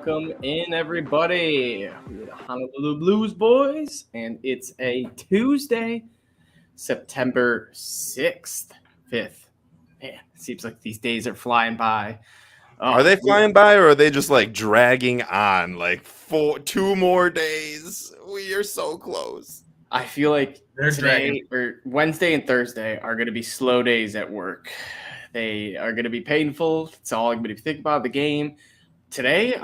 Welcome in, everybody. We're the Honolulu Blues Boys, and it's a Tuesday, September 6th, 5th. Man, it seems like these days are flying by. Are they flying by, or are they just like dragging on like 2 more days? We are so close. I feel like today or Wednesday and Thursday are going to be slow days at work. They are going to be painful. It's all I'm going to be thinking about the game. Today,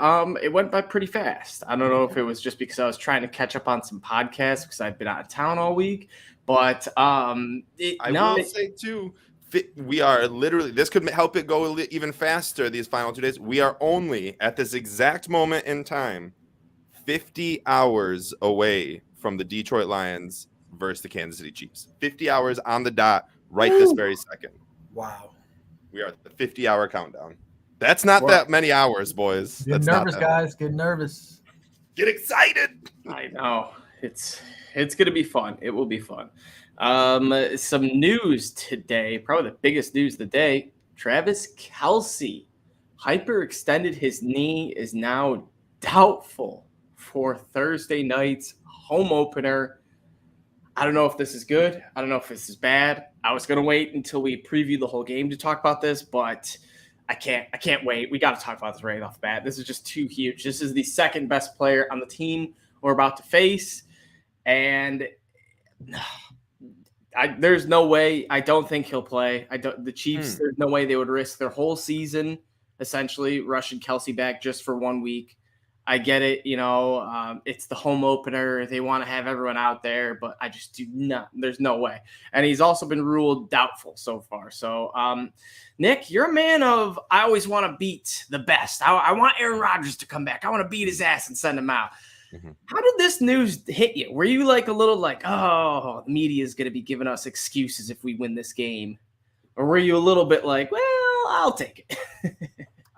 it went by pretty fast. I don't know if it was just because I was trying to catch up on some podcasts because I've been out of town all week, but I will say too, we are literally, this could help it go even faster these final 2 days. We are only at this exact moment in time 50 hours away from the Detroit Lions versus the Kansas City Chiefs. 50 hours on the dot right this very second. Wow. We are at the 50-hour countdown. That's not that many hours, boys. Get nervous, guys. Get nervous. Get excited. I know. It's going to be fun. It will be fun. Some news today, probably the biggest news of the day. Travis Kelce hyperextended his knee, is now doubtful for Thursday night's home opener. I don't know if this is good. I don't know if this is bad. I was going to wait until we preview the whole game to talk about this, but I can't wait. We got to talk about this right off the bat. This is just too huge. This is the second best player on the team we're about to face. And there's no way. I don't think he'll play. The Chiefs, there's no way they would risk their whole season, essentially, rushing Kelce back just for 1 week. I get it. It's the home opener. They want to have everyone out there, but I just do not. There's no way. And he's also been ruled doubtful so far. So, Nick, you're a man of, I always want to beat the best. I want Aaron Rodgers to come back. I want to beat his ass and send him out. Mm-hmm. How did this news hit you? Were you like a little like, oh, the media is going to be giving us excuses if we win this game? Or were you a little bit like, well, I'll take it?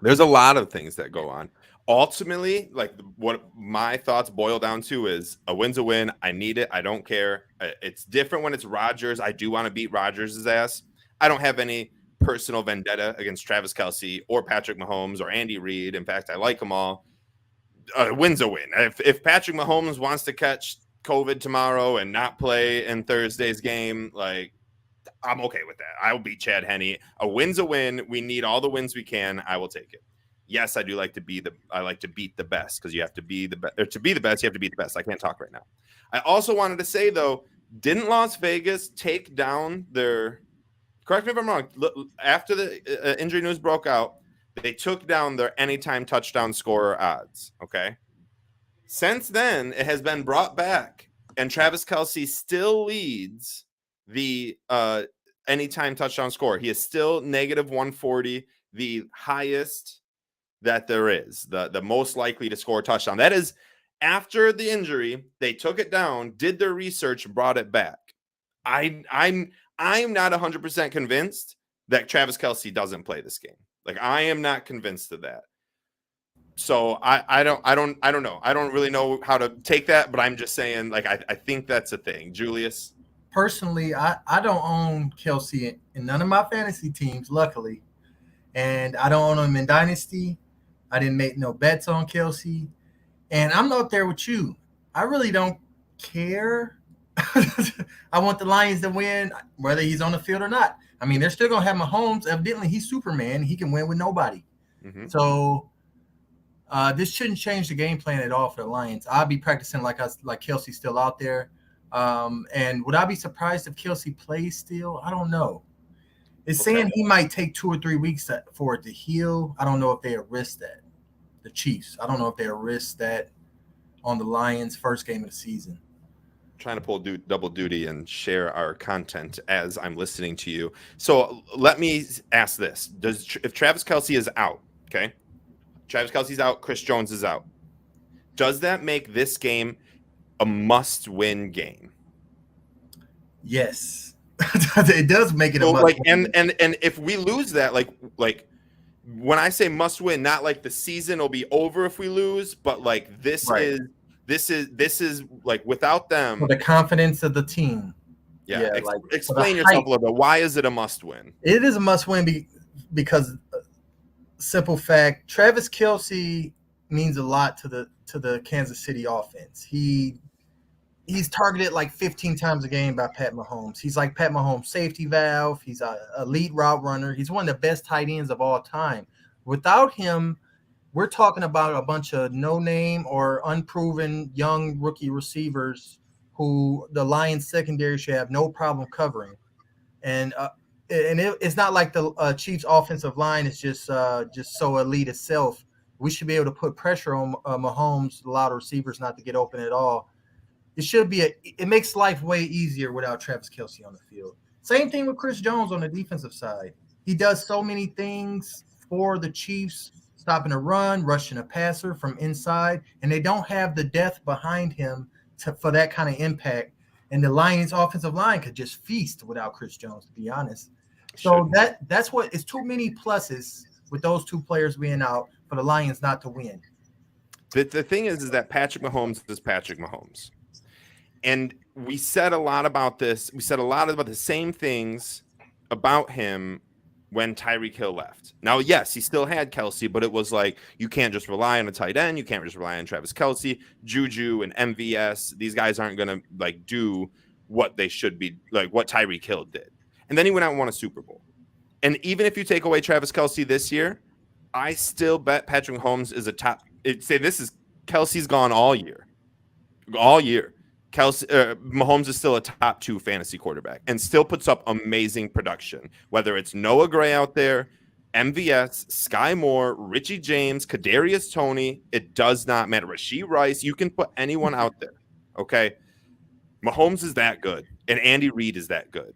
There's a lot of things that go on. Ultimately, like what my thoughts boil down to is a win's a win. I need it. I don't care. It's different when it's Rodgers. I do want to beat Rodgers' ass. I don't have any personal vendetta against Travis Kelce or Patrick Mahomes or Andy Reid. In fact, I like them all. A win's a win. If Patrick Mahomes wants to catch COVID tomorrow and not play in Thursday's game, like, I'm okay with that. I will beat Chad Henne. A win's a win. We need all the wins we can. I will take it. Yes, I do like to beat the best, because you have to be the best. To be the best, you have to beat the best. I can't talk right now. I also wanted to say, though, didn't Las Vegas take down their – correct me if I'm wrong. After the injury news broke out, they took down their anytime touchdown scorer odds, okay? Since then, it has been brought back, and Travis Kelce still leads the anytime touchdown score. He is still negative 140, the highest that there is, the most likely to score a touchdown. That is after the injury. They took it down, did their research, brought it back. I'm not 100% convinced that Travis Kelce doesn't play this game. Like, I am not convinced of that. So I don't know. I don't really know how to take that, but I'm just saying, like, I think that's a thing. Julius? Personally, I don't own Kelce in none of my fantasy teams, luckily. And I don't own him in Dynasty. I didn't make no bets on Kelce. And I'm not there with you. I really don't care. I want the Lions to win, whether he's on the field or not. I mean, they're still going to have Mahomes. Evidently, he's Superman. He can win with nobody. Mm-hmm. So this shouldn't change the game plan at all for the Lions. I'll be practicing like Kelce's still out there. And would I be surprised if Kelce plays still? I don't know. It's saying he might take 2 or 3 weeks for it to heal. I don't know if they risk that. The Chiefs. I don't know if they risk that on the Lions' first game of the season. Trying to pull double duty and share our content as I'm listening to you. So let me ask this. If Travis Kelce is out, okay? Travis Kelce's out, Chris Jones is out. Does that make this game a must-win game? Yes. It does make it a must-win. And if we lose that, like when I say must-win, not like the season will be over if we lose, but like this is like without them. For the confidence of the team. Yeah. Explain yourself a little bit. Why is it a must-win? It is a must-win because simple fact, Travis Kelce means a lot to the Kansas City offense. He's targeted like 15 times a game by Pat Mahomes. He's like Pat Mahomes' safety valve. He's an elite route runner. He's one of the best tight ends of all time. Without him, we're talking about a bunch of no-name or unproven young rookie receivers who the Lions secondary should have no problem covering. And it's not like the Chiefs offensive line is just so elite itself. We should be able to put pressure on Mahomes, allow the receivers not to get open at all. It makes life way easier without Travis Kelce on the field. Same thing with Chris Jones on the defensive side. He does so many things for the Chiefs, stopping a run, rushing a passer from inside, and they don't have the depth behind him for that kind of impact. And the Lions offensive line could just feast without Chris Jones, to be honest. So that's what it's too many pluses with those two players being out for the Lions not to win. The thing is that Patrick Mahomes is Patrick Mahomes. And we said a lot about this. We said a lot about the same things about him when Tyreek Hill left. Now, yes, he still had Kelce, but it was like, you can't just rely on a tight end. You can't just rely on Travis Kelce, Juju, and MVS. These guys aren't going to like do what they should be, like what Tyreek Hill did. And then he went out and won a Super Bowl. And even if you take away Travis Kelce this year, I still bet Patrick Mahomes is a top. Kelce's gone all year. All year. Mahomes is still a top 2 fantasy quarterback and still puts up amazing production, whether it's Noah Gray out there, MVS, Sky Moore, Richie James, Kadarius Toney. It does not matter. Rashee Rice, you can put anyone out there. Okay. Mahomes is that good, and Andy Reid is that good.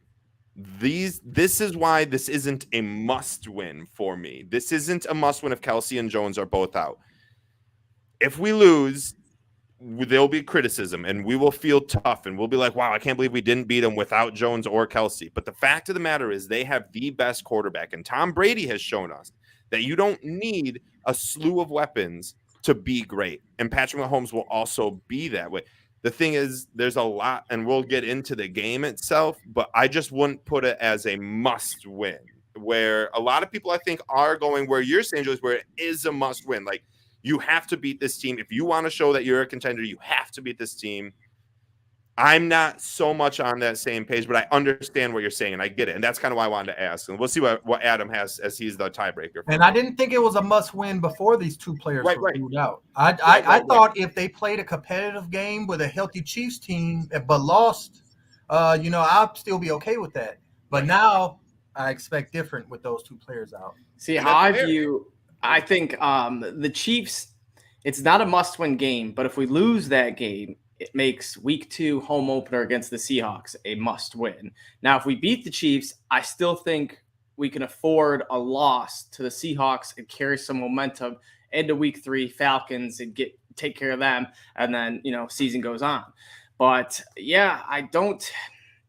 This is why this isn't a must win for me. This isn't a must win if Kelce and Jones are both out. If we lose, there'll be criticism and we will feel tough and we'll be like, wow, I can't believe we didn't beat them without Jones or Kelce. But the fact of the matter is they have the best quarterback, and Tom Brady has shown us that you don't need a slew of weapons to be great. And Patrick Mahomes will also be that way. The thing is, there's a lot, and we'll get into the game itself, but I just wouldn't put it as a must win, where a lot of people I think are going where you're saying, Joyce, where it is a must win. Like, you have to beat this team. If you want to show that you're a contender, you have to beat this team. I'm not so much on that same page, but I understand what you're saying, and I get it. And that's kind of why I wanted to ask. And we'll see what Adam has as he's the tiebreaker. And I didn't think it was a must-win before these two players were ruled out. I thought if they played a competitive game with a healthy Chiefs team but lost, I'd still be okay with that. But now I expect different with those two players out. See, how I think the Chiefs, it's not a must-win game, but if we lose that game, it makes week 2 home opener against the Seahawks a must-win. Now, if we beat the Chiefs, I still think we can afford a loss to the Seahawks and carry some momentum into week 3 Falcons and take care of them, and then season goes on. But yeah,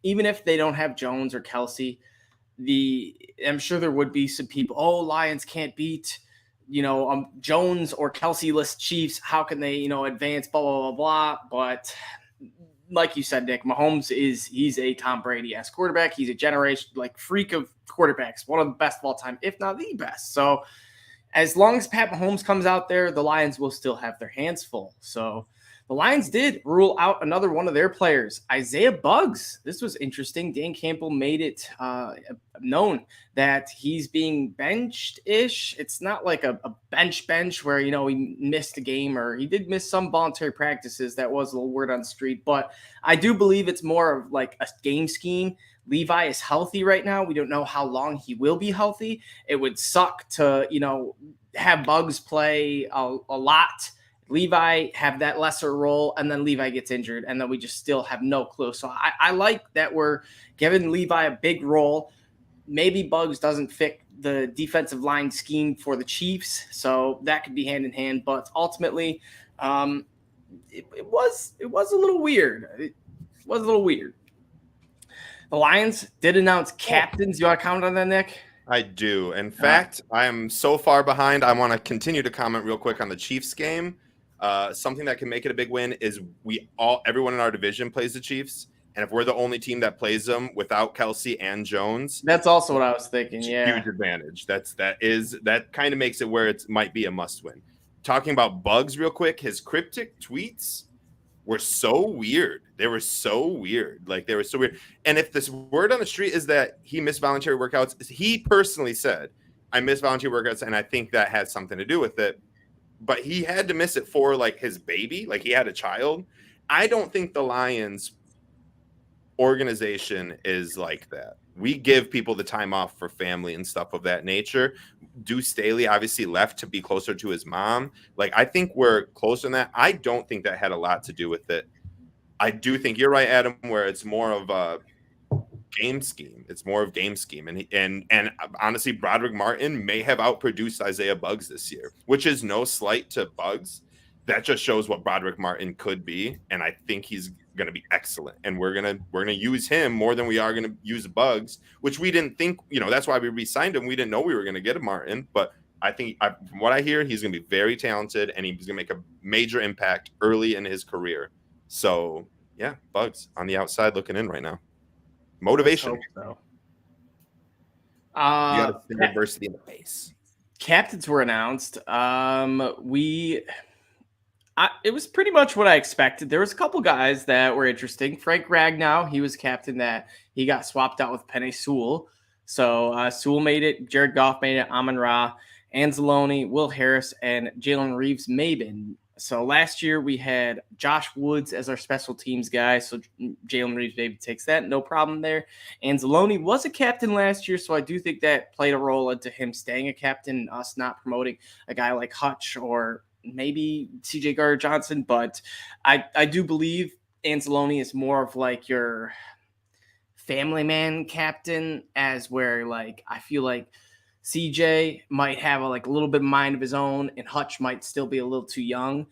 even if they don't have Jones or Kelce, I'm sure there would be some people, Lions can't beat Jones or Kelce-less Chiefs. How can they, advance, blah, blah, blah, blah. But like you said, Nick, Mahomes he's a Tom Brady-esque quarterback. He's a generation, freak of quarterbacks, one of the best of all time, if not the best. So as long as Pat Mahomes comes out there, the Lions will still have their hands full. So the Lions did rule out another one of their players, Isaiah Buggs. This was interesting. Dan Campbell made it known that he's being benched-ish. It's not like a bench where, he missed a game, or he did miss some voluntary practices. That was a little word on the street. But I do believe it's more of like a game scheme. Levi is healthy right now. We don't know how long he will be healthy. It would suck to, have Buggs play a lot, Levi have that lesser role, and then Levi gets injured, and then we just still have no clue. So I like that we're giving Levi a big role. Maybe Buggs doesn't fit the defensive line scheme for the Chiefs, so that could be hand in hand. But ultimately, it was a little weird. It was a little weird. The Lions did announce captains. You want to comment on that, Nick? I do. In fact, I am so far behind. I want to continue to comment real quick on the Chiefs game. Something that can make it a big win is everyone in our division plays the Chiefs. And if we're the only team that plays them without Kelce and Jones, that's also what I was thinking. Yeah, huge advantage. That kind of makes it where it might be a must win. talking about bugs real quick, his cryptic tweets were so weird. They were so weird. Like, they were so weird. And if this word on the street is that he missed voluntary workouts, he personally said, I missed voluntary workouts, and I think that has something to do with it. But he had to miss it for, like, his baby. Like, he had a child. I don't think the Lions organization is like that. We give people the time off for family and stuff of that nature. Deuce Staley obviously left to be closer to his mom. Like, I think we're closer than that. I don't think that had a lot to do with it. I do think you're right, Adam, where it's more of a game scheme. It's more of game scheme. And honestly, Broderick Martin may have outproduced Isaiah Buggs this year, which is no slight to Buggs. That just shows what Broderick Martin could be, and I think he's going to be excellent. And we're gonna use him more than we are going to use Buggs, which we didn't think. That's why we re-signed him. We didn't know we were going to get a Martin, but I think from what I hear, he's going to be very talented, and he's going to make a major impact early in his career. So yeah, Buggs on the outside looking in right now. Motivation. So. You got a finger adversity in the face. Captains were announced. It was pretty much what I expected. There was a couple guys that were interesting. Frank Ragnow, he was captain that he got swapped out with Penei Sewell. So Sewell made it, Jared Goff made it, Amon-Ra, Anzalone, Will Harris, and Jalen Reeves-Maybin. So last year we had Josh Woods as our special teams guy. So Jalen Reeves-Maybin takes that. No problem there. Anzalone was a captain last year, so I do think that played a role into him staying a captain, us not promoting a guy like Hutch or maybe CJ Gardner-Johnson, but I do believe Anzalone is more of like your family man captain, as where like I feel like CJ might have a little bit of mind of his own, and Hutch might still be a little too young.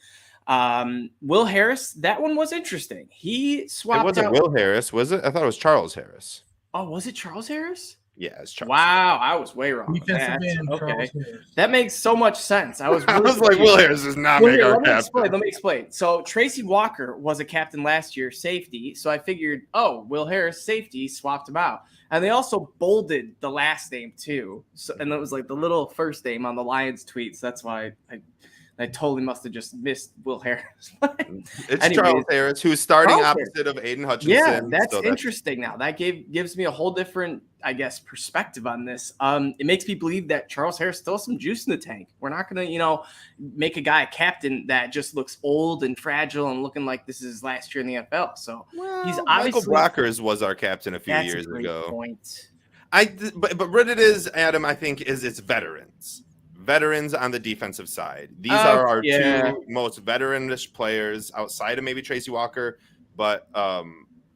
Will Harris, that one was interesting. He swapped. It wasn't Will Harris, was it? I thought it was Charles Harris. Oh, was it Charles Harris? Yeah, it's Charles. Wow, I was way wrong. Okay, that makes so much sense. I was like, Will Harris does not make our captain. Let me explain. So Tracy Walker was a captain last year, safety. So I figured, Will Harris, safety, swapped him out. And they also bolded the last name too. So, and it was like the little first name on the Lions tweets. That's why I totally must have just missed Will Harris. It's Charles Harris, who's starting opposite of Aiden Hutchinson. Yeah, that's interesting now. That gives me a whole different, I guess, perspective on this. It makes me believe that Charles Harris still has some juice in the tank. We're not going to, make a guy a captain that just looks old and fragile and looking like this is his last year in the NFL. So he's obviously. Michael Blockers was our captain a few years ago. Point. But what it is, Adam, I think, is it's veterans. Veterans on the defensive side. These are our two most veteranish players outside of maybe Tracy Walker, but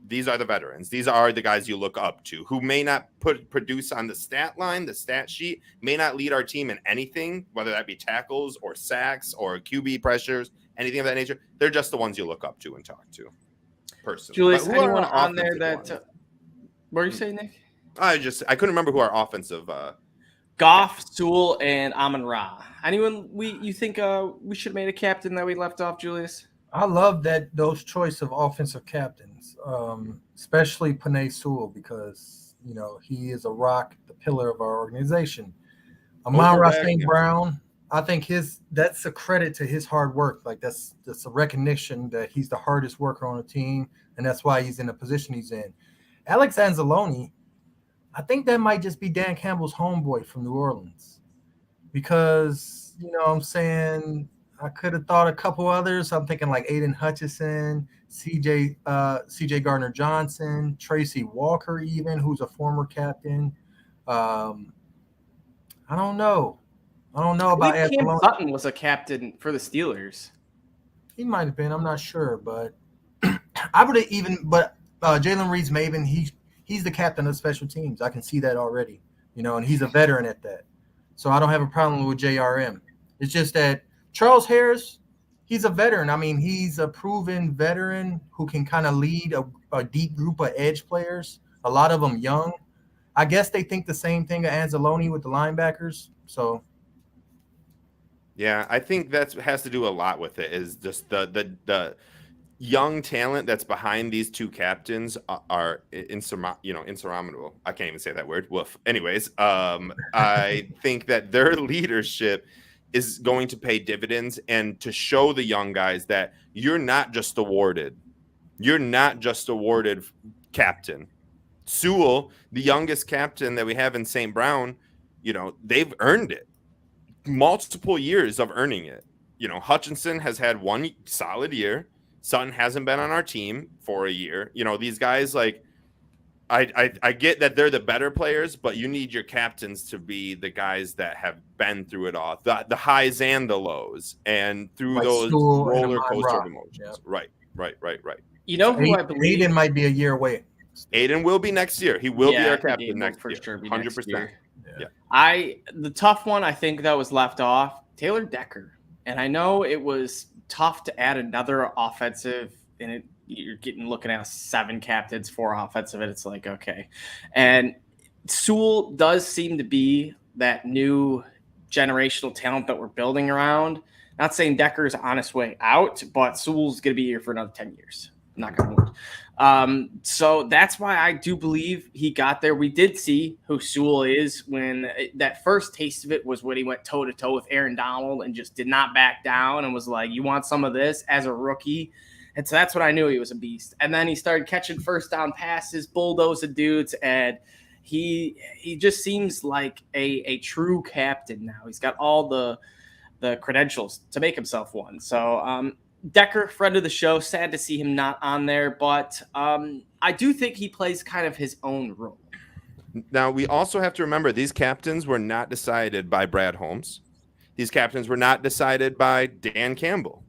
these are the veterans. These are the guys you look up to, who may not produce on the stat line, the stat sheet, may not lead our team in anything, whether that be tackles or sacks or QB pressures, anything of that nature. They're just the ones you look up to and talk to personally. Julius, anyone on there that what are you saying, Nick? I couldn't remember who our offensive Goff, Sewell, and Amon-Ra. Anyone you think we should have made a captain that we left off, Julius? I love those choice of offensive captains, especially Penei Sewell, because he is a rock, the pillar of our organization. Amon-Ra St. Brown, I think that's a credit to his hard work. Like that's a recognition that he's the hardest worker on the team, and that's why he's in the position he's in. Alex Anzalone, I think that might just be Dan Campbell's homeboy from New Orleans, because I'm saying I could have thought a couple others. I'm thinking like Aiden Hutchinson, CJ Gardner-Johnson, Tracy Walker, even, who's a former captain. I don't know about Cam Sutton was a captain for the Steelers. He might have been. I'm not sure, but I would have But Jalen Reeves-Maybin, he's the captain of special teams. I can see that already, and he's a veteran at that. So I don't have a problem with JRM. It's just that Charles Harris, he's a veteran. I mean, he's a proven veteran who can kind of lead a deep group of edge players, a lot of them young. I guess they think the same thing of Anzalone with the linebackers. So, yeah, I think that has to do a lot with it, is just the young talent that's behind these two captains are insurmountable. I can't even say that word. Woof. Anyways, I think that their leadership is going to pay dividends and to show the young guys that you're not just awarded captain. Sewell, the youngest captain that we have in St. Brown, they've earned it. Multiple years of earning it. Hutchinson has had one solid year. Sutton hasn't been on our team for a year. These guys, like, I get that they're the better players, but you need your captains to be the guys that have been through it all, the highs and the lows, and through Like those Sewell and roller Amon coaster Ra. of emotions. Yep. Right. You know who I believe? Aiden might be a year away. Aiden will be next year. He will be our I think captain Aiden will next for year. sure be 100%. next year. Yeah. The tough one I think that was left off, Taylor Decker. And I know it was tough to add another offensive, and you're looking at 7 captains, 4 offensive, and it's like, okay. And Sewell does seem to be that new generational talent that we're building around. Not saying Decker's on his way out, but Sewell's going to be here for another 10 years. Knock on wood. So that's why I do believe he got there. We did see who Sewell is when that first taste of it was when he went toe-to-toe with Aaron Donald and just did not back down and was like, you want some of this as a rookie? And so that's when I knew he was a beast. And then he started catching first down passes, bulldozing dudes, and he just seems like a true captain now. He's got all the credentials to make himself one. So Decker, friend of the show, sad to see him not on there, but I do think he plays kind of his own role. Now, we also have to remember these captains were not decided by Brad Holmes. These captains were not decided by Dan Campbell.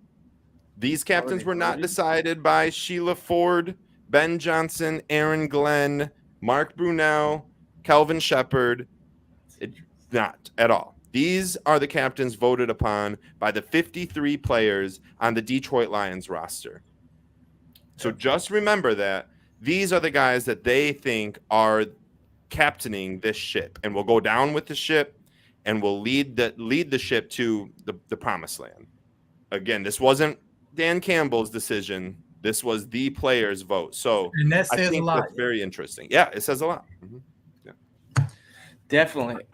These captains were not decided by Sheila Ford, Ben Johnson, Aaron Glenn, Mark Brunell, Kelvin Shepard. Not at all. These are the captains voted upon by the 53 players on the Detroit Lions roster. So just remember that these are the guys that they think are captaining this ship and will go down with the ship and will lead the ship to the promised land. Again, this wasn't Dan Campbell's decision. This was the players' vote. So and that says I think a lot. that's very interesting. Yeah, it says a lot. Mm-hmm. Yeah. Definitely.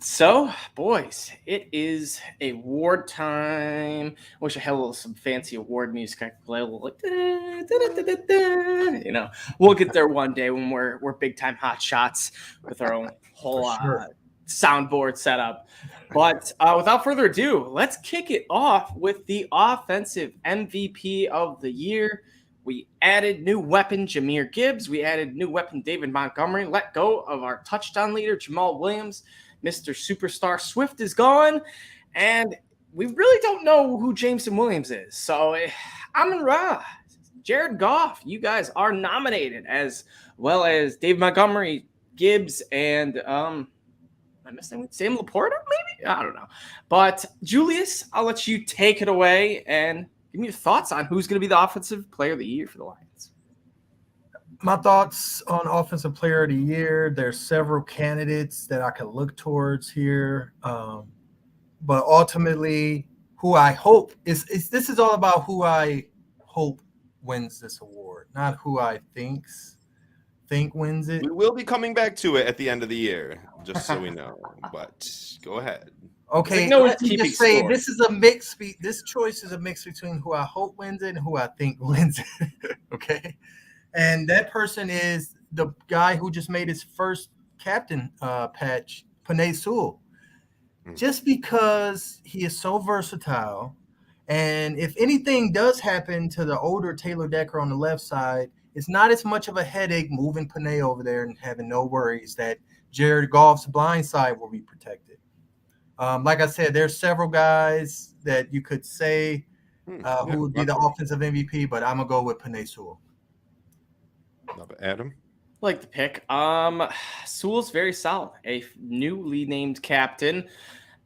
So, boys, it is award time. Wish I had some fancy award music I could play, a little like, we'll get there one day when we're big time hot shots with our own whole soundboard setup. But without further ado, let's kick it off with the offensive MVP of the year. We added new weapon Jahmyr Gibbs. We added new weapon David Montgomery. Let go of our touchdown leader Jamal Williams. Mr. Superstar Swift is gone, and we really don't know who Jameson Williams is. So Amon-Ra, Jared Goff, you guys are nominated, as well as Dave Montgomery, Gibbs, and am I missing Sam Laporta? Maybe, I don't know. But Julius, I'll let you take it away and give me your thoughts on who's going to be the offensive player of the year for the Lions. My thoughts on offensive player of the year, there's several candidates that I could look towards here. But ultimately, who I hope this is all about who I hope wins this award, not who I think wins it. We will be coming back to it at the end of the year, just so we know. But go ahead. Okay, let me just say this is a mix. This choice is a mix between who I hope wins it and who I think wins it. Okay. And that person is the guy who just made his first captain patch, Penei Sewell. Just because he is so versatile, and if anything does happen to the older Taylor Decker on the left side, it's not as much of a headache moving Penei over there and having no worries that Jared Goff's blind side will be protected. Like I said, there's several guys that you could say who would be the offensive MVP, but I'm going to go with Penei Sewell. Love it. Adam? Like the pick. Sewell's very solid. A newly named captain,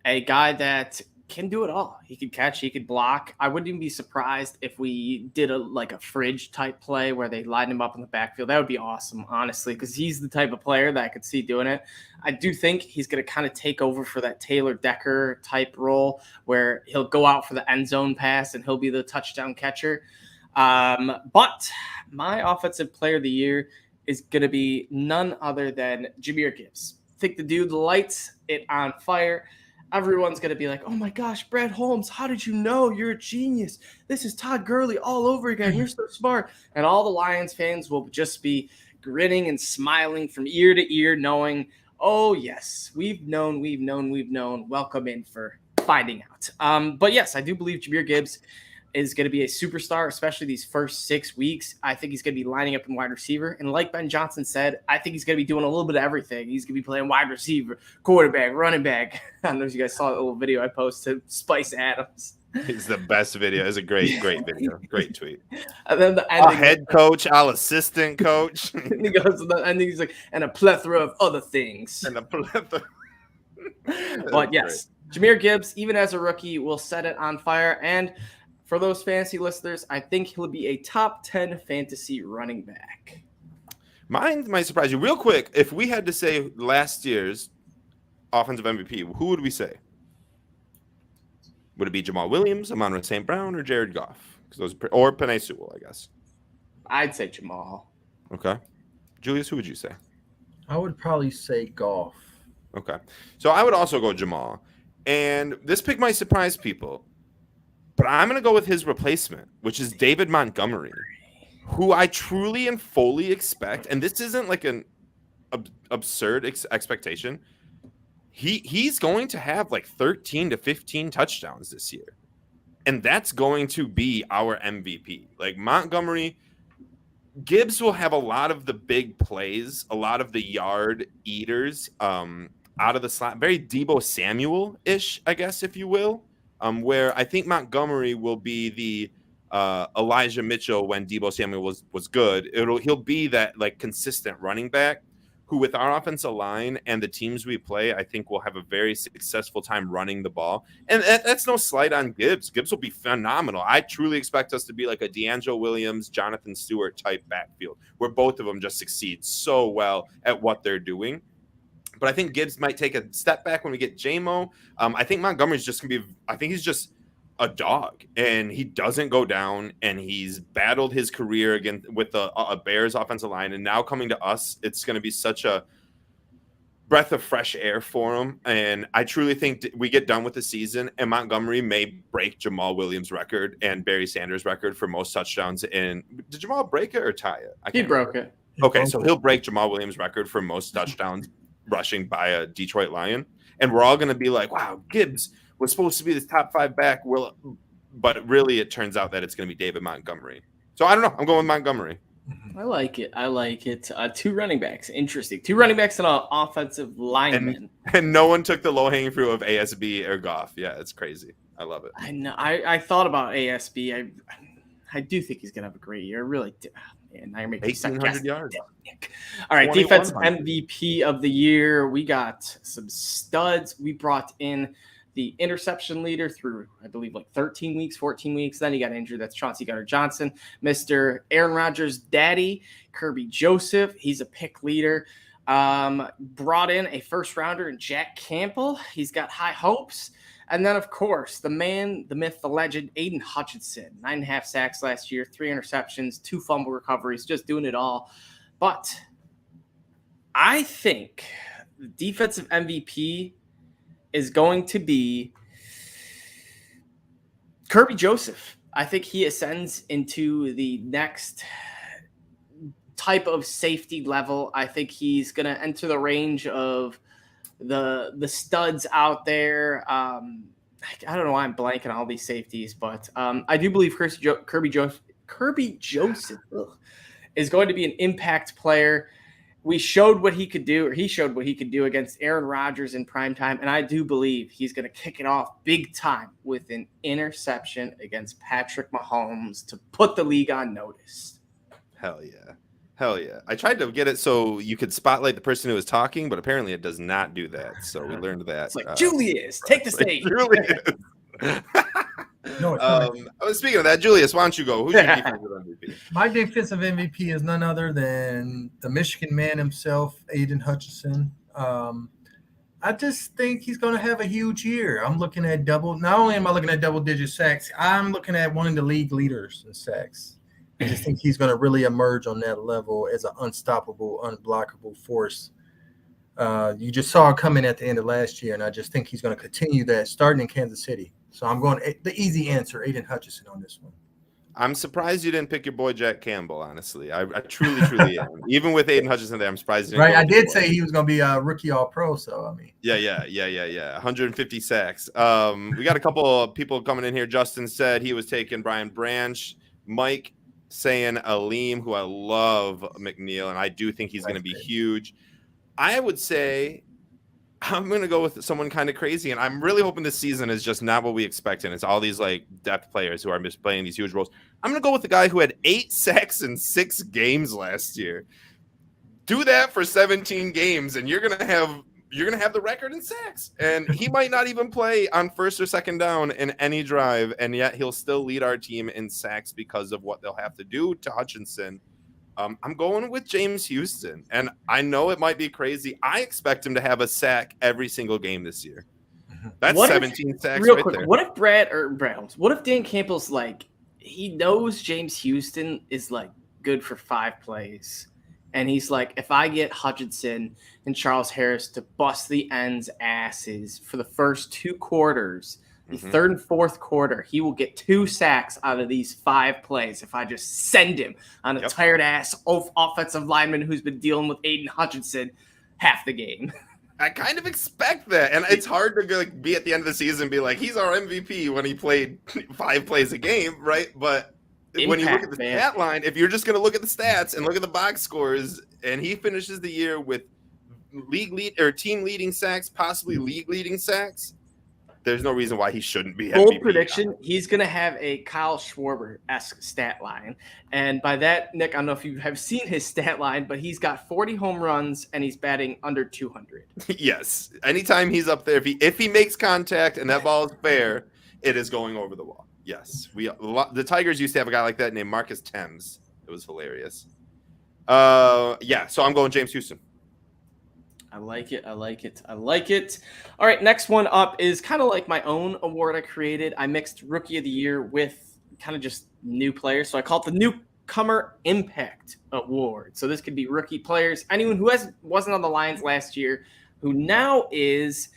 a guy that can do it all. He could catch, he could block. I wouldn't even be surprised if we did a fridge type play where they lined him up in the backfield. That would be awesome, honestly, because he's the type of player that I could see doing it. I do think he's going to kind of take over for that Taylor Decker type role where he'll go out for the end zone pass and he'll be the touchdown catcher. But my offensive player of the year is going to be none other than Jahmyr Gibbs. I think the dude lights it on fire. everyone's going to be like, oh my gosh, Brad Holmes, how did you know? You're a genius. This is Todd Gurley all over again. You're so smart. And all the Lions fans will just be grinning and smiling from ear to ear, knowing, oh, yes, we've known. Welcome in for finding out. But yes, I do believe Jahmyr Gibbs is going to be a superstar, especially these first 6 weeks. I think he's going to be lining up in wide receiver. And like Ben Johnson said, I think he's going to be doing a little bit of everything. He's going to be playing wide receiver, quarterback, running back. I don't know if you guys saw the little video I posted, Spice Adams. It's the best video. It's a great video. Great tweet. And then the ending, head coach, I'll assistant coach. And he goes to the ending, he's like, and a plethora of other things. And a plethora. But yes, Jahmyr Gibbs, even as a rookie, will set it on fire. And for those fantasy listeners, I think he'll be a top 10 fantasy running back. Mine might surprise you. Real quick, if we had to say last year's offensive MVP, who would we say? Would it be Jamal Williams, Amon-Ra St. Brown, or Jared Goff? Or Penei Sewell, I guess. I'd say Jamal. Okay. Julius, who would you say? I would probably say Goff. Okay. So I would also go Jamal. And this pick might surprise people. But I'm going to go with his replacement, which is David Montgomery, who I truly and fully expect, and this isn't like an absurd expectation, he's going to have like 13 to 15 touchdowns this year. And that's going to be our MVP. Like Montgomery, Gibbs will have a lot of the big plays, a lot of the yard eaters out of the slot, very Deebo Samuel-ish, I guess, if you will. Where I think Montgomery will be the Elijah Mitchell when Deebo Samuel was good. He'll be that like consistent running back who, with our offensive line and the teams we play, I think will have a very successful time running the ball. And that's no slight on Gibbs. Gibbs will be phenomenal. I truly expect us to be like a D'Angelo Williams, Jonathan Stewart type backfield where both of them just succeed so well at what they're doing. But I think Gibbs might take a step back when we get J-Mo. I think Montgomery's just going to be – I think he's just a dog, and he doesn't go down, and he's battled his career again with a Bears offensive line, and now coming to us, it's going to be such a breath of fresh air for him. And I truly think we get done with the season, and Montgomery may break Jamal Williams' record and Barry Sanders' record for most touchdowns. And did Jamal break it or tie it? He broke it. Okay, so he'll break Jamal Williams' record for most touchdowns rushing by a Detroit Lion, and we're all going to be like, wow, Gibbs was supposed to be this top 5 back, but really it turns out that it's going to be David Montgomery. So I don't know. I'm going with Montgomery. I like it. 2 running backs. Interesting. 2 running backs and an offensive lineman. And no one took the low-hanging fruit of ASB or Goff. Yeah, it's crazy. I love it. I know. I thought about ASB. I do think he's going to have a great year. Really do. And now you're making 1,800 yards. All right, defensive MVP of the year. We got some studs. We brought in the interception leader through, I believe, like 13 weeks, 14 weeks. Then he got injured. That's Chauncey Gardner-Johnson. Mr. Aaron Rodgers' daddy, Kirby Joseph. He's a pick leader. Brought in a first-rounder in Jack Campbell. He's got high hopes. And then, of course, the man, the myth, the legend, Aiden Hutchinson. 9.5 sacks last year, 3 interceptions, 2 fumble recoveries, just doing it all. But I think the defensive MVP is going to be Kirby Joseph. I think he ascends into the next type of safety level. I think he's going to enter the range of the studs out there. I don't know why I'm blanking on all these safeties, but I do believe Kirby Joseph is going to be an impact player. We showed what he could do, or he showed what he could do against Aaron Rodgers in primetime, and I do believe he's going to kick it off big time with an interception against Patrick Mahomes to put the league on notice. Hell yeah. Hell yeah. I tried to get it so you could spotlight the person who was talking, but apparently it does not do that. So we learned that. It's like, Julius, take the stage. Julius. No, speaking of that, Julius, why don't you go? Who's your defensive MVP? my defensive MVP is none other than the Michigan man himself, Aiden Hutchinson. I just think he's going to have a huge year. I'm looking at not only am I looking at double-digit sacks, I'm looking at one of the league leaders in sacks. I just think he's going to really emerge on that level as an unstoppable, unblockable force. You just saw it coming at the end of last year, and I just think he's going to continue that starting in Kansas City. So I'm going the easy answer, Aiden Hutchinson on this one. I'm surprised you didn't pick your boy Jack Campbell, honestly. I truly am. Even with Aiden Hutchinson there, I'm surprised you didn't. Right, I did say he was going to be a rookie All-Pro, so I mean. Yeah. 150 sacks. We got a couple of people coming in here. Justin said he was taking Brian Branch. Mike saying Aleem, who I love McNeil, and I do think he's going to be huge. I would say I'm going to go with someone kind of crazy, and I'm really hoping this season is just not what we expect, and it's all these like depth players who are playing these huge roles. I'm going to go with the guy who had 8 sacks in 6 games last year. Do that for 17 games, and you're going to have the record in sacks, and he might not even play on first or second down in any drive, and yet he'll still lead our team in sacks because of what they'll have to do to Hutchinson. I'm going with James Houston, and I know it might be crazy. I expect him to have a sack every single game this year. That's 17 sacks real right quick, there. What if what if Dan Campbell's like, he knows James Houston is like good for 5 plays, and he's like, if I get Hutchinson and Charles Harris to bust the ends asses for the first 2 quarters, the third and fourth quarter, he will get 2 sacks out of these 5 plays if I just send him on a tired ass offensive lineman who's been dealing with Aiden Hutchinson half the game. I kind of expect that, and it's hard to be at the end of the season and be like, he's our MVP when he played 5 plays a game, right? But when you look at the stat line, if you're just going to look at the stats and look at the box scores, and he finishes the year with team leading sacks, possibly league leading sacks, there's no reason why he shouldn't be MVP. Bold prediction, he's going to have a Kyle Schwarber-esque stat line. And by that, Nick, I don't know if you have seen his stat line, but he's got 40 home runs and he's batting under 200. Yes. Anytime he's up there, if he makes contact and that ball is fair, it is going over the wall. Yes. The Tigers used to have a guy like that named Marcus Thames. It was hilarious. So I'm going James Houston. I like it. All right, next one up is kind of like my own award I created. I mixed Rookie of the Year with kind of just new players. So I call it the Newcomer Impact Award. So this could be rookie players, anyone who wasn't on the Lions last year, who now is,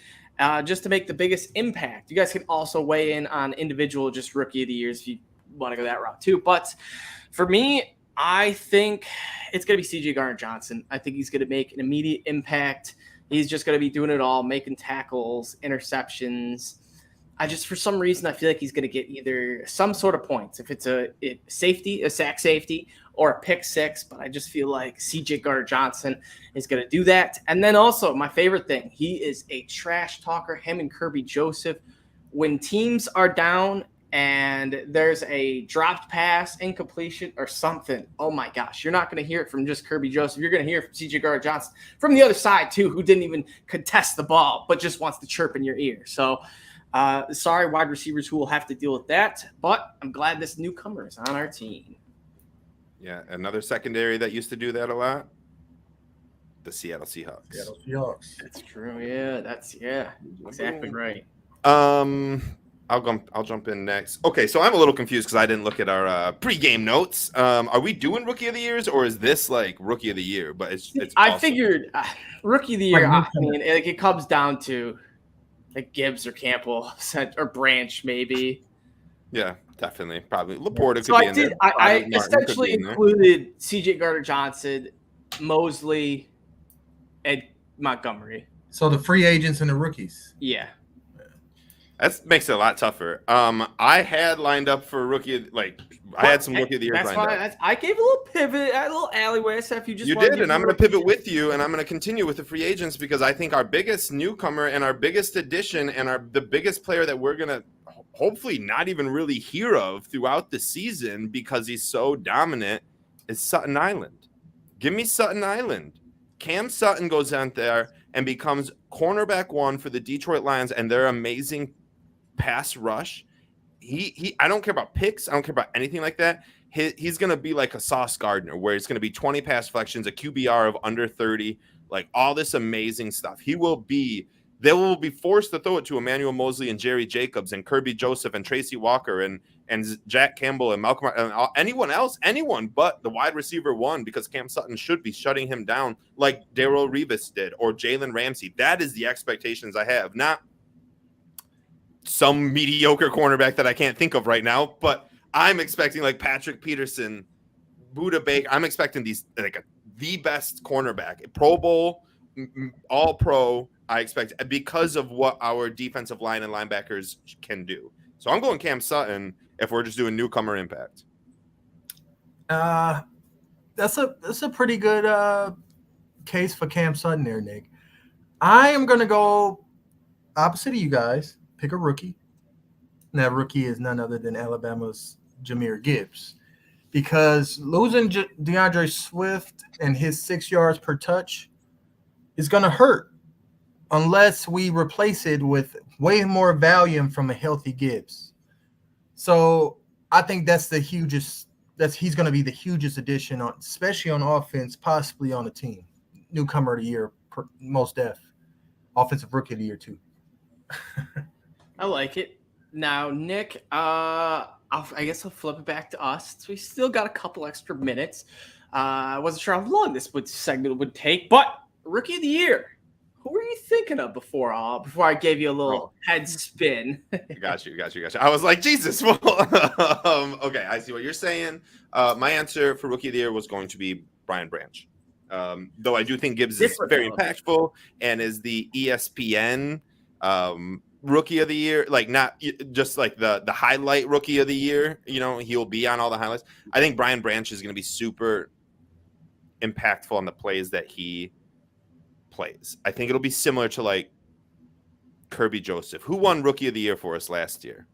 just to make the biggest impact. You guys can also weigh in on individual just Rookie of the Years if you want to go that route too. But for me, I think it's going to be C.J. Gardner-Johnson. I think he's going to make an immediate impact. He's just going to be doing it all, making tackles, interceptions. For some reason, I feel like he's going to get either some sort of points, if it's a sack safety, or a pick 6. But I just feel like C.J. Gardner-Johnson is going to do that. And then also, my favorite thing, he is a trash talker, him and Kirby Joseph. When teams are down and there's a dropped pass, incompletion, or something, oh my gosh, you're not going to hear it from just Kirby Joseph. You're going to hear it from C.J. Gardner-Johnson from the other side, too, who didn't even contest the ball, but just wants to chirp in your ear. So, sorry, wide receivers who will have to deal with that, but I'm glad this newcomer is on our team. Yeah, another secondary that used to do that a lot, the Seattle Seahawks. That's true, yeah. Exactly right. I'll jump in next. Okay, so I'm a little confused because I didn't look at our pregame notes. Are we doing Rookie of the Years, or is this like Rookie of the Year? But it's I figured Rookie of the Year. I mean, it comes down to like Gibbs or Campbell or Branch, maybe. Yeah, definitely, probably Laporta could be in there. I essentially included C.J. Gardner-Johnson, Mosley, and Montgomery. So the free agents and the rookies. Yeah. That makes it a lot tougher. I had lined up for rookie, I had some Rookie of the Year lined up. I gave a little pivot, a little alleyway. I said, if you just did, and I'm going to pivot with you, and I'm going to continue with the free agents because I think our biggest newcomer and our biggest addition and the biggest player that we're going to hopefully not even really hear of throughout the season because he's so dominant is Sutton Island. Give me Sutton Island. Cam Sutton goes out there and becomes cornerback 1 for the Detroit Lions and their amazing pass rush. I don't care about picks. I don't care about anything like that. He's going to be like a Sauce Gardner, where it's going to be 20 pass deflections, a QBR of under 30, like all this amazing stuff. He will be they will be forced to throw it to Emmanuel Mosley and Jerry Jacobs and Kirby Joseph and Tracy Walker and Jack Campbell and Malcolm and anyone but the wide receiver one, because Cam Sutton should be shutting him down like Darrelle Revis did or Jalen Ramsey. That is the expectations I have, not some mediocre cornerback that I can't think of right now, but I'm expecting like Patrick Peterson, Budda Baker. I'm expecting these the best cornerback, Pro Bowl, all pro. I expect, because of what our defensive line and linebackers can do. So I'm going Cam Sutton if we're just doing newcomer impact. That's a pretty good case for Cam Sutton there, Nick. I am going to go opposite of you guys. Pick a rookie. And that rookie is none other than Alabama's Jahmyr Gibbs. Because losing DeAndre Swift and his 6 yards per touch is going to hurt unless we replace it with way more volume from a healthy Gibbs. So I think he's going to be the hugest addition, especially on offense, possibly on the team. Newcomer of the year, most def. Offensive rookie of the year, too. I like it. Now, Nick, I guess I'll flip it back to us. So we still got a couple extra minutes. I wasn't sure how long this segment would take, but rookie of the year. Who were you thinking of before I gave you a little head spin? Got you. I was like, Jesus. Well, okay, I see what you're saying. My answer for rookie of the year was going to be Brian Branch. Though I do think Gibbs is very impactful and is the ESPN rookie of the year, like not just like the highlight rookie of the year. You know, he'll be on all the highlights. I think Brian Branch is going to be super impactful on the plays that he plays. I think it'll be similar to like Kirby Joseph, who won rookie of the year for us last year.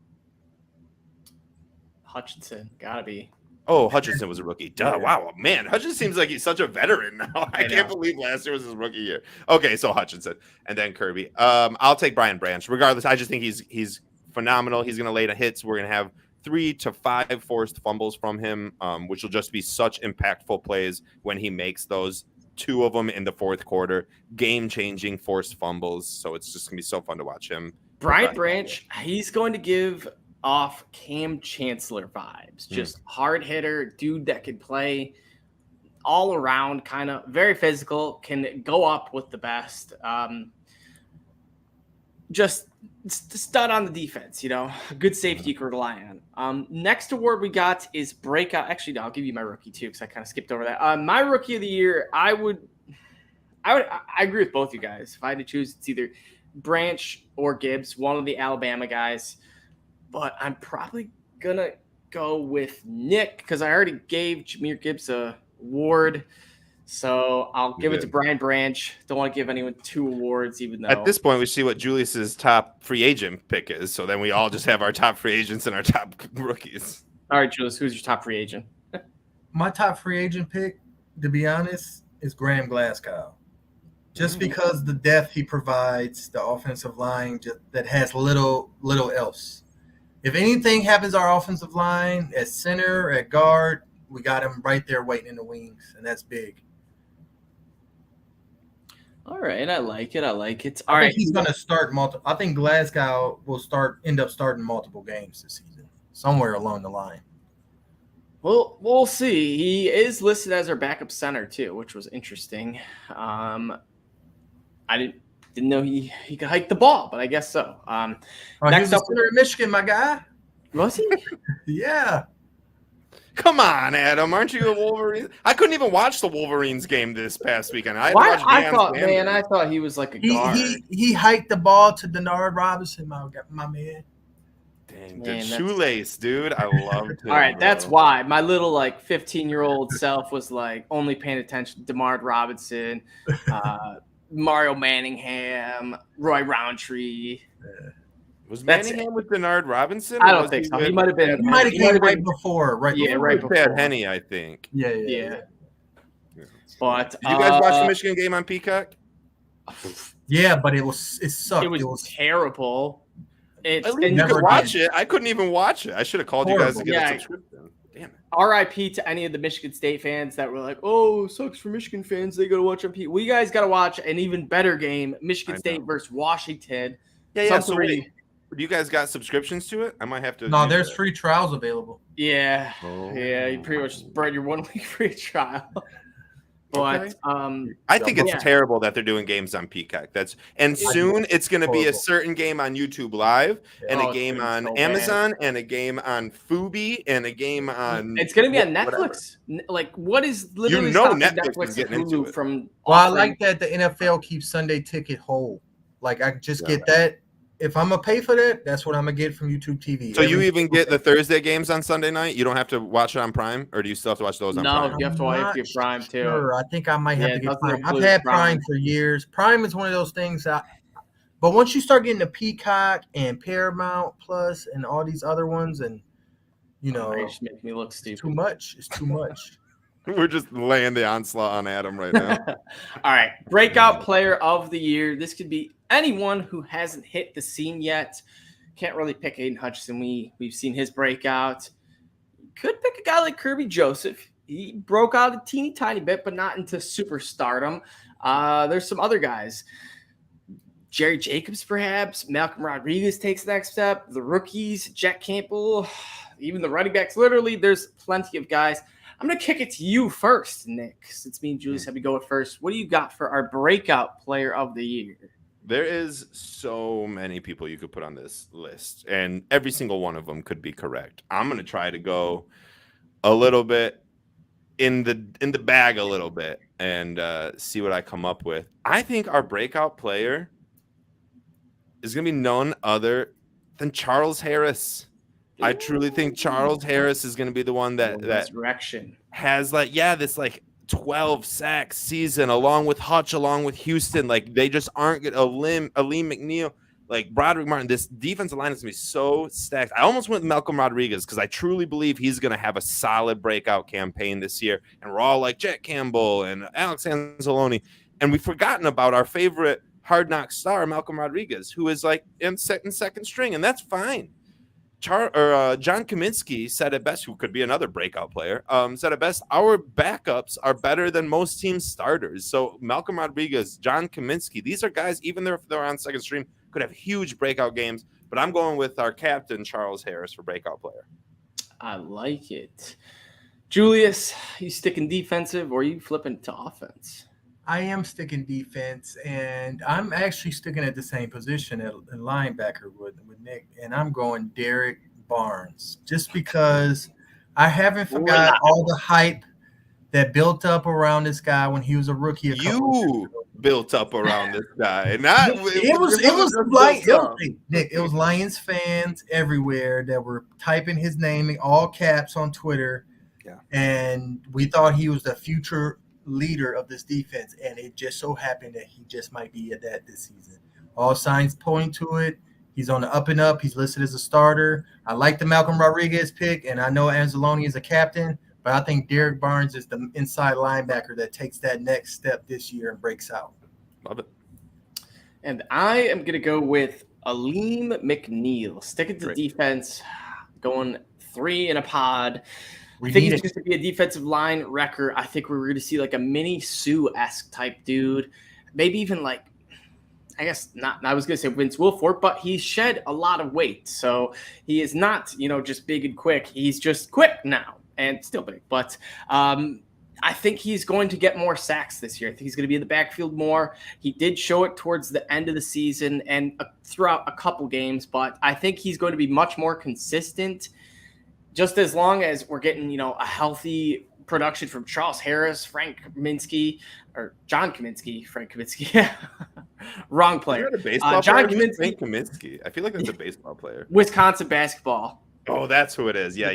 Hutchinson, gotta be. Oh, Hutchinson was a rookie. Duh. Wow, man. Hutchinson seems like he's such a veteran now. I can't believe last year was his rookie year. Okay, so Hutchinson and then Kirby. I'll take Brian Branch. Regardless, I just think he's phenomenal. He's going to lay the hits. We're going to have 3 to 5 forced fumbles from him, which will just be such impactful plays when he makes those. 2 of them in the fourth quarter, game-changing forced fumbles. So it's just going to be so fun to watch him. Brian Branch, he's going to give off Cam Chancellor vibes. Just hard hitter, dude that can play all around, kind of very physical, can go up with the best. Just stud on the defense, you know, good safety you can rely on. Next award we got is breakout. Actually, no, I'll give you my rookie too, because I kind of skipped over that. My rookie of the year, I agree with both you guys. If I had to choose, it's either Branch or Gibbs, one of the Alabama guys. But I'm probably gonna go with Nick because I already gave Jahmyr Gibbs a award. So I'll give it to Brian Branch. Don't want to give anyone 2 awards, even though at this point we see what Julius's top free agent pick is. So then we all just have our top free agents and our top rookies. All right, Julius, who's your top free agent? My top free agent pick, to be honest, is Graham Glasgow. Just because the depth he provides, the offensive line that has little else. If anything happens to our offensive line at center, at guard, we got him right there waiting in the wings, and that's big. All right, I like it. I think he's going to start multiple. I think Glasgow will end up starting multiple games this season, somewhere along the line. Well, we'll see. He is listed as our backup center too, which was interesting. I didn't know he could hike the ball, but I guess so. Next up, in Michigan, my guy. Was he? Yeah. Come on, Adam. Aren't you a Wolverine? I couldn't even watch the Wolverines game this past weekend. I thought he was like a guard. He hiked the ball to Denard Robinson, my man. Dang, good shoelace, dude. I loved it. All right, that's why my little 15-year-old self was like only paying attention to Denard Robinson, Mario Manningham, Roy Roundtree. Was Manningham with Denard Robinson? I don't think so. He might have been. He might have been right before. Right before. Bad Henny, I think. Yeah. But did you guys watch the Michigan game on Peacock? Yeah, but it sucked. It was terrible. You could watch it. I couldn't even watch it. I should have called you guys to get a subscription. Damn it. RIP to any of the Michigan State fans that were like, "Oh, sucks for Michigan fans. They got to watch on P." We guys got to watch an even better game: Michigan State versus Washington. Yeah. So wait, do you guys got subscriptions to it? I might have to. No, there's free trials available. Yeah, yeah. You pretty much spread your 1 week free trial. But I think it's terrible that they're doing games on Peacock. Soon it's going to be a certain game on YouTube Live and a game on Amazon and a game on Fubi and a game on. It's going to be on Netflix. Like, what is literally Netflix is getting into it. From? Well, I like that the NFL keeps Sunday Ticket whole. Like, I just get that. If I'm gonna pay for that, that's what I'm gonna get from YouTube TV. So you even get the Thursday games on Sunday night? You don't have to watch it on Prime, or do you still have to watch those on Prime? No, you have to watch your Prime too. Sure. I think I might have to get Prime. I've had Prime for years. Prime is one of those things but once you start getting the Peacock and Paramount Plus and all these other ones, and it's making me look stupid. It's too much. It's too much. We're just laying the onslaught on Adam right now. All right. Breakout player of the year. This could be anyone who hasn't hit the scene yet. Can't really pick Aiden Hutchinson. We've seen his breakout. Could pick a guy like Kirby Joseph. He broke out a teeny tiny bit, but not into superstardom. There's some other guys. Jerry Jacobs, perhaps. Malcolm Rodriguez takes the next step. The rookies, Jack Campbell, even the running backs. Literally, there's plenty of guys. I'm going to kick it to you first, Nick. Since me and Julius have to go first, what do you got for our breakout player of the year? There is so many people you could put on this list, and every single one of them could be correct. I'm going to try to go a little bit in the bag a little bit and see what I come up with. I think our breakout player is going to be none other than Charles Harris. I truly think Charles Harris is going to be the one that has this 12 sack season along with Hutch, along with Houston. Like, they just aren't good. Aleem McNeil, like Broderick Martin. This defensive line is going to be so stacked. I almost went with Malcolm Rodriguez because I truly believe he's going to have a solid breakout campaign this year. And we're all like Jack Campbell and Alex Anzalone. And we've forgotten about our favorite hard knock star, Malcolm Rodriguez, who is like in second string. And that's fine. John Kaminsky said it best, who could be another breakout player, said it best, our backups are better than most teams' starters. So Malcolm Rodriguez, John Kaminsky, these are guys, even if they're on second stream, could have huge breakout games. But I'm going with our captain, Charles Harris, for breakout player. I like it. Julius, you sticking defensive or are you flipping to offense? I am sticking defense, and I'm actually sticking at the same position at linebacker with Nick, and I'm going Derek Barnes just because I haven't forgot all the hype that built up around this guy when he was a rookie. You built up around this guy. It was Lions fans everywhere that were typing his name in all caps on Twitter, and we thought he was the future leader of this defense, and it just so happened that he just might be at that this season. All signs point to it. He's on the up and up. He's listed as a starter. I like the Malcolm Rodriguez pick, and I know Anzalone is a captain, but I think Derek Barnes is the inside linebacker that takes that next step this year and breaks out. Love it. And I am going to go with Aleem McNeil. Sticking to defense, going 3 in a pod. I think he's going to be a defensive line wrecker. I think we're going to see like a mini Sue-esque type dude. Maybe even like, I guess not. I was going to say Vince Wilfork, but he's shed a lot of weight. So he is not, just big and quick. He's just quick now and still big. But I think he's going to get more sacks this year. I think he's going to be in the backfield more. He did show it towards the end of the season and throughout a couple games, but I think he's going to be much more consistent. Just as long as we're getting, a healthy production from Charles Harris, Frank Kaminsky, or John Kaminsky, Frank Kaminsky. Wrong player. John Kaminsky. I feel like that's a baseball player. Wisconsin basketball. Oh, that's who it is. Yeah.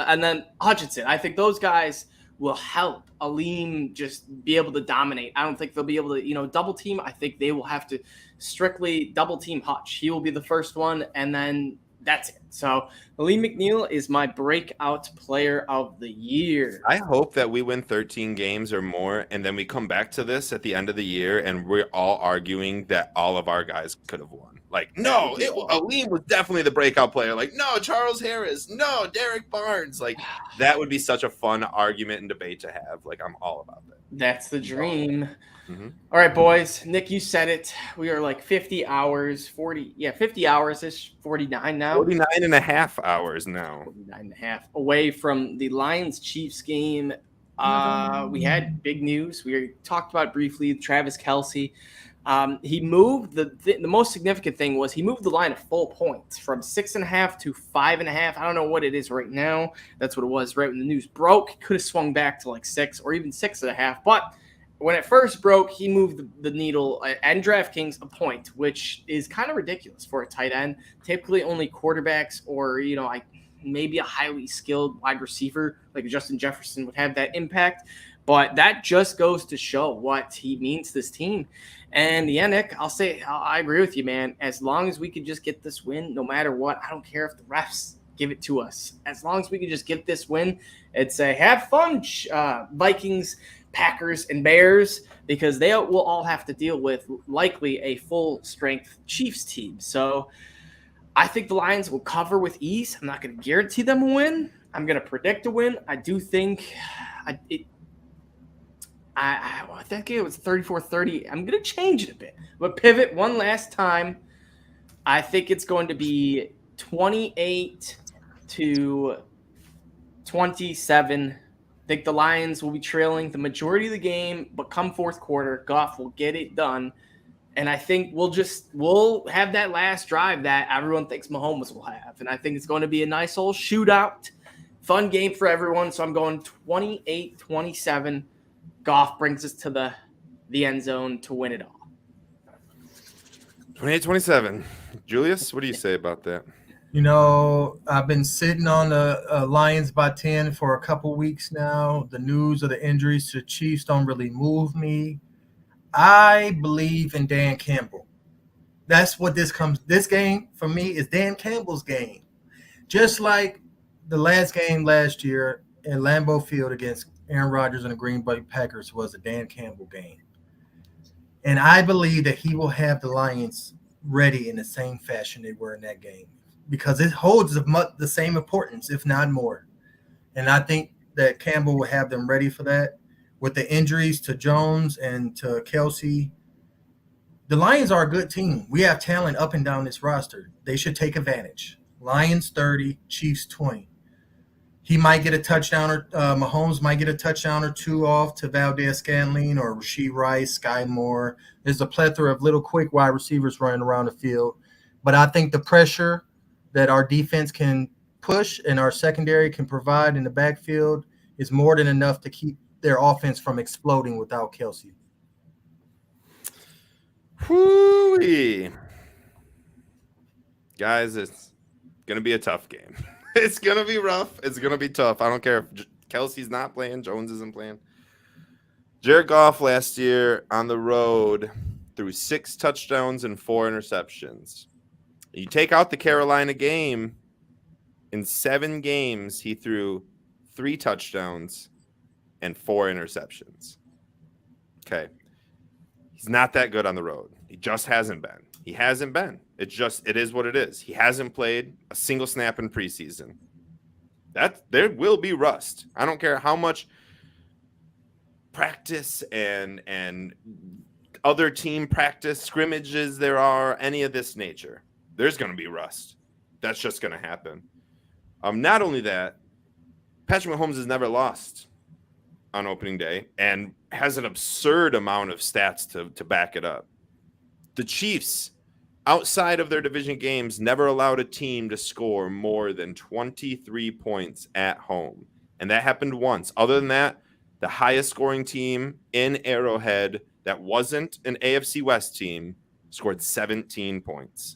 And then Hutchinson. I think those guys will help Aleem just be able to dominate. I don't think they'll be able to, double team. I think they will have to strictly double team Hutch. He will be the first one, and then that's it. So Aleem McNeil is my breakout player of the year. I hope that we win 13 games or more, and then we come back to this at the end of the year, and we're all arguing that all of our guys could have won. Like, no, Aleem was definitely the breakout player. Like, no, Charles Harris. No, Derek Barnes. Like, that would be such a fun argument and debate to have. Like, I'm all about that. That's the dream. Mm-hmm. All right, boys. Nick, you said it. We are like 50 hours, 50 hours-ish, 49 now. 49 and a half hours now. 49 and a half away from the Lions-Chiefs game. We had big news. We talked about it briefly. Travis Kelce. He moved the most significant thing was he moved the line a full point from 6.5 to 5.5. I don't know what it is right now. That's what it was right when the news broke. Could have swung back to like 6 or even 6.5. But when it first broke, he moved the needle and DraftKings a point, which is kind of ridiculous for a tight end. Typically, only quarterbacks or maybe a highly skilled wide receiver like Justin Jefferson would have that impact. But that just goes to show what he means to this team. And yeah, Nick, I agree with you, man. As long as we could just get this win, no matter what, I don't care if the refs give it to us. As long as we can just get this win, it's a have fun, Vikings, Packers, and Bears, because they will all have to deal with likely a full-strength Chiefs team. So I think the Lions will cover with ease. I'm not going to guarantee them a win. I'm going to predict a win. I do think I think it was 34-30. I'm going to change it a bit. But pivot one last time. I think it's going to be 28-27. I think the Lions will be trailing the majority of the game, but come fourth quarter, Goff will get it done. And I think we'll have that last drive that everyone thinks Mahomes will have. And I think it's going to be a nice old shootout. Fun game for everyone. So I'm going 28-27. Goff brings us to the end zone to win it all. 28-27. Julius, what do you say about that? I've been sitting on the Lions by 10 for a couple weeks now. The news of the injuries to the Chiefs don't really move me. I believe in Dan Campbell. That's what this game for me is Dan Campbell's game. Just like the last game last year in Lambeau Field against Aaron Rodgers and the Green Bay Packers was a Dan Campbell game. And I believe that he will have the Lions ready in the same fashion they were in that game because it holds the same importance, if not more. And I think that Campbell will have them ready for that. With the injuries to Jones and to Kelce, the Lions are a good team. We have talent up and down this roster. They should take advantage. Lions 30, Chiefs 20. He might get a touchdown or Mahomes might get a touchdown or two off to Valdez-Scantling or Rashee Rice, Sky Moore. There's a plethora of little quick wide receivers running around the field. But I think the pressure that our defense can push and our secondary can provide in the backfield is more than enough to keep their offense from exploding without Kelce. Whoo-wee. Guys, it's going to be a tough game. It's going to be rough. It's going to be tough. I don't care if Kelce's not playing, Jones isn't playing. Jared Goff last year on the road threw 6 touchdowns and 4 interceptions. You take out the Carolina game, in 7 games, he threw 3 touchdowns and 4 interceptions. Okay. He's not that good on the road. He just hasn't been. He hasn't been. It is what it is. He hasn't played a single snap in preseason. There will be rust. I don't care how much practice and other team practice scrimmages there are, any of this nature. There's going to be rust. That's just going to happen. Not only that, Patrick Mahomes has never lost on opening day and has an absurd amount of stats to back it up. The Chiefs, outside of their division games, never allowed a team to score more than 23 points at home. And that happened once. Other than that, the highest scoring team in Arrowhead that wasn't an AFC West team scored 17 points.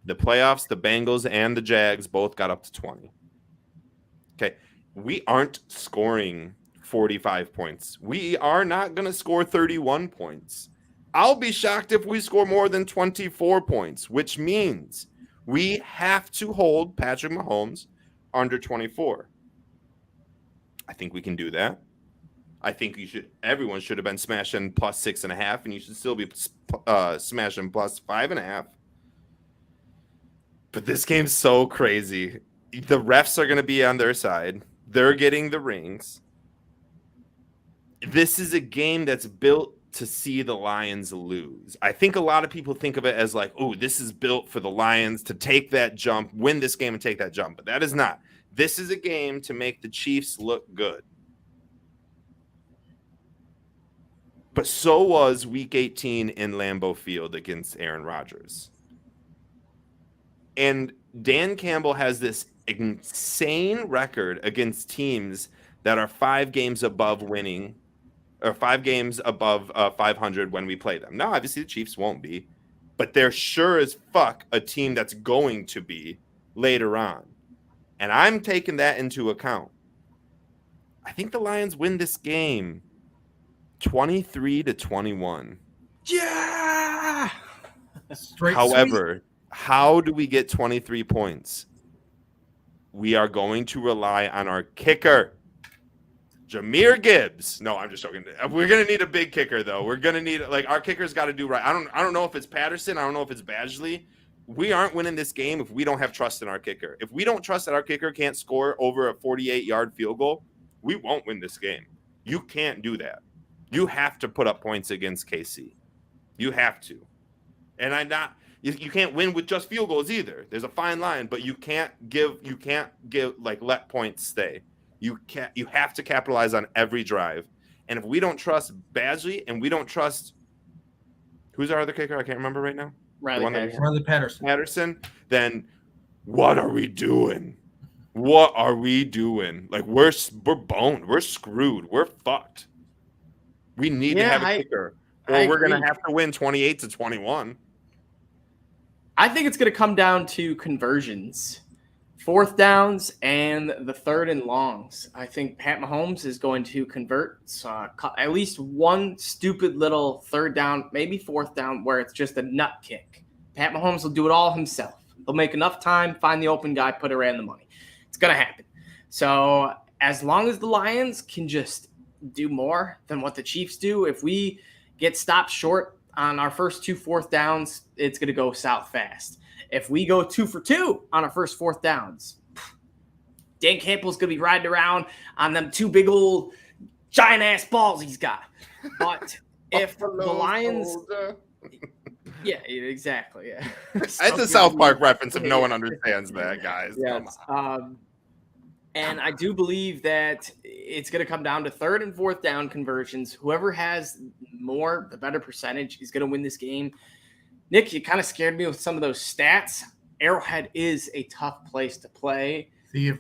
The playoffs, the Bengals and the Jags both got up to 20. Okay, we aren't scoring 45 points. We are not going to score 31 points. I'll be shocked if we score more than 24 points, which means we have to hold Patrick Mahomes under 24. I think we can do that. I think everyone should have been smashing plus 6.5, and you should still be smashing plus 5.5. But this game's so crazy. The refs are going to be on their side. They're getting the rings. This is a game that's built to see the Lions lose. I think a lot of people think of it as like, oh, this is built for the Lions to take that jump, win this game and take that jump. But that is not. This is a game to make the Chiefs look good. But so was Week 18 in Lambeau Field against Aaron Rodgers. And Dan Campbell has this insane record against teams that are 5 games above winning, or 5 games above 500 when we play them. Now, obviously, the Chiefs won't be, but they're sure as fuck a team that's going to be later on. And I'm taking that into account. I think the Lions win this game 23-21. Yeah. However, how do we get 23 points? We are going to rely on our kicker, Jahmyr Gibbs. No, I'm just joking. We're gonna need a big kicker, though. We're gonna need our kicker's got to do right. I don't know if it's Patterson. I don't know if it's Badgley. We aren't winning this game if we don't have trust in our kicker. If we don't trust that our kicker can't score over a 48-yard field goal, we won't win this game. You can't do that. You have to put up points against KC. You have to. And you can't win with just field goals either. There's a fine line, but you can't let points stay. You have to capitalize on every drive. And if we don't trust Badgley and we don't trust who's our other kicker? I can't remember right now. Riley Patterson. Then what are we doing? What are we doing? Like we're boned. We're screwed. We're fucked. We need to have a kicker, or we're going to have to win 28-21. I think it's going to come down to conversions, 4th downs, and the 3rd and longs. I think Pat Mahomes is going to convert at least one stupid little 3rd down, maybe 4th down, where it's just a nut kick. Pat Mahomes will do it all himself. He'll make enough time, find the open guy, put it right in the money. It's going to happen. So as long as the Lions can just do more than what the Chiefs do, if we get stopped short on our first 2 4th downs, it's going to go south fast. If we go 2 for 2 on our first 4th downs, Dan Campbell's going to be riding around on them 2 big old giant ass balls he's got. But if the Lions, yeah, exactly. Yeah. It's a South Park reference if no one understands that, guys. Yes. And I do believe that it's going to come down to 3rd and 4th down conversions. Whoever has more, the better percentage, is going to win this game. Nick, you kind of scared me with some of those stats. Arrowhead is a tough place to play. The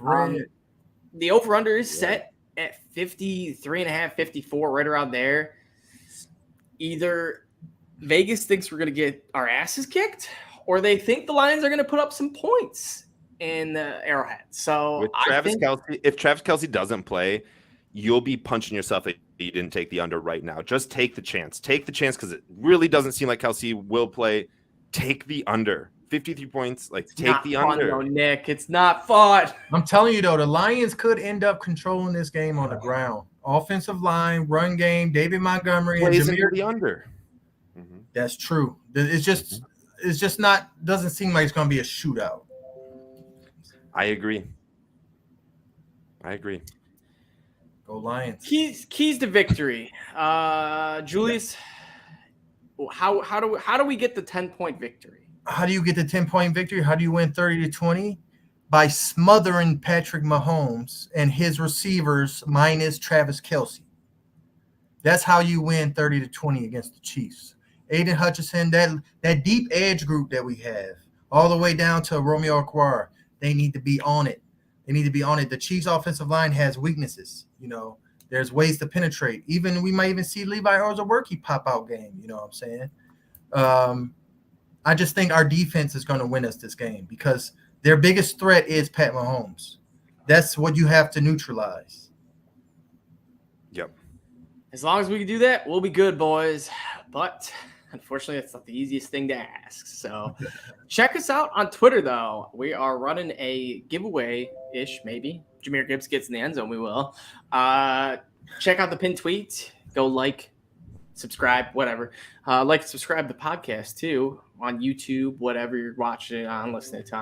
over-under is set at 53.5, 54, right around there. Either Vegas thinks we're going to get our asses kicked, or they think the Lions are going to put up some points in Arrowhead. So with Kelce, if Travis Kelce doesn't play, you'll be punching yourself that you didn't take the under right now. Just take the chance. Take the chance because it really doesn't seem like Kelce will play. Take the under. 53 points. Take the under. Though, Nick, it's not fun. I'm telling you, though, the Lions could end up controlling this game on the ground. Offensive line, run game, David Montgomery, and Jahmyr. The under. Mm-hmm. That's true. It's just not, doesn't seem like it's going to be a shootout. I agree. Go Lions. Keys to victory. Julius, how do we get the 10-point victory? How do you get the 10-point victory? How do you win 30-20? By smothering Patrick Mahomes and his receivers minus Travis Kelce. That's how you win 30-20 against the Chiefs. Aiden Hutchinson, that deep edge group that we have, all the way down to Romeo Okwara, they need to be on it. The Chiefs' offensive line has weaknesses. There's ways to penetrate. We might even see Levi Orzabwerki pop out game. You know what I'm saying? I just think our defense is going to win us this game because their biggest threat is Pat Mahomes. That's what you have to neutralize. Yep. As long as we can do that, we'll be good, boys. But unfortunately, that's not the easiest thing to ask. So check us out on Twitter, though. We are running a giveaway-ish, maybe. Jahmyr Gibbs gets in the end zone, we will. Check out the pinned tweet. Go subscribe, whatever. Like and subscribe to the podcast too on YouTube, whatever you're watching it on, listening to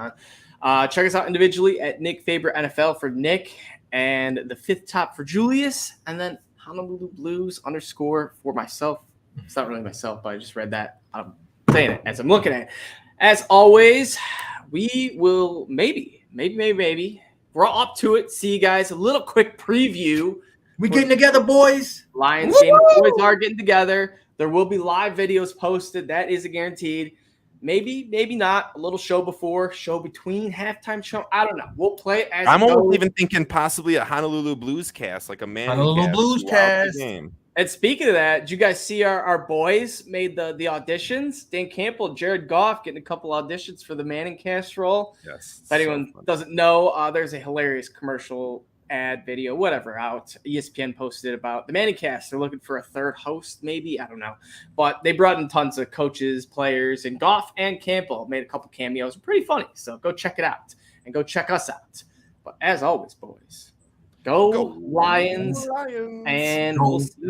on. Check us out individually at Nick Faber NFL for Nick and the Fifth Top for Julius, and then Honolulu Blues _ for myself. It's not really myself, but I just read that. I'm saying it as I'm looking at it. As always, we will maybe. We're all up to it. See you guys. A little quick preview. We getting together, boys. Lions game. The boys are getting together. There will be live videos posted. That is a guaranteed. Maybe not. A little show before, show between, halftime show. I don't know. We'll play it as I'm it almost goes. even thinking possibly a Honolulu Blues cast, like a man. Honolulu Blues cast. And speaking of that, did you guys see our boys made the auditions? Dan Campbell, Jared Goff getting a couple auditions for the Manning cast role. Yes. If anyone doesn't know, there's a hilarious commercial ad video, whatever, out. ESPN posted about the Manning cast. They're looking for a third host, maybe. I don't know. But they brought in tons of coaches, players, and Goff and Campbell made a couple cameos. Pretty funny. So go check it out and go check us out. But as always, boys, go Lions. Lions. And Go we'll see you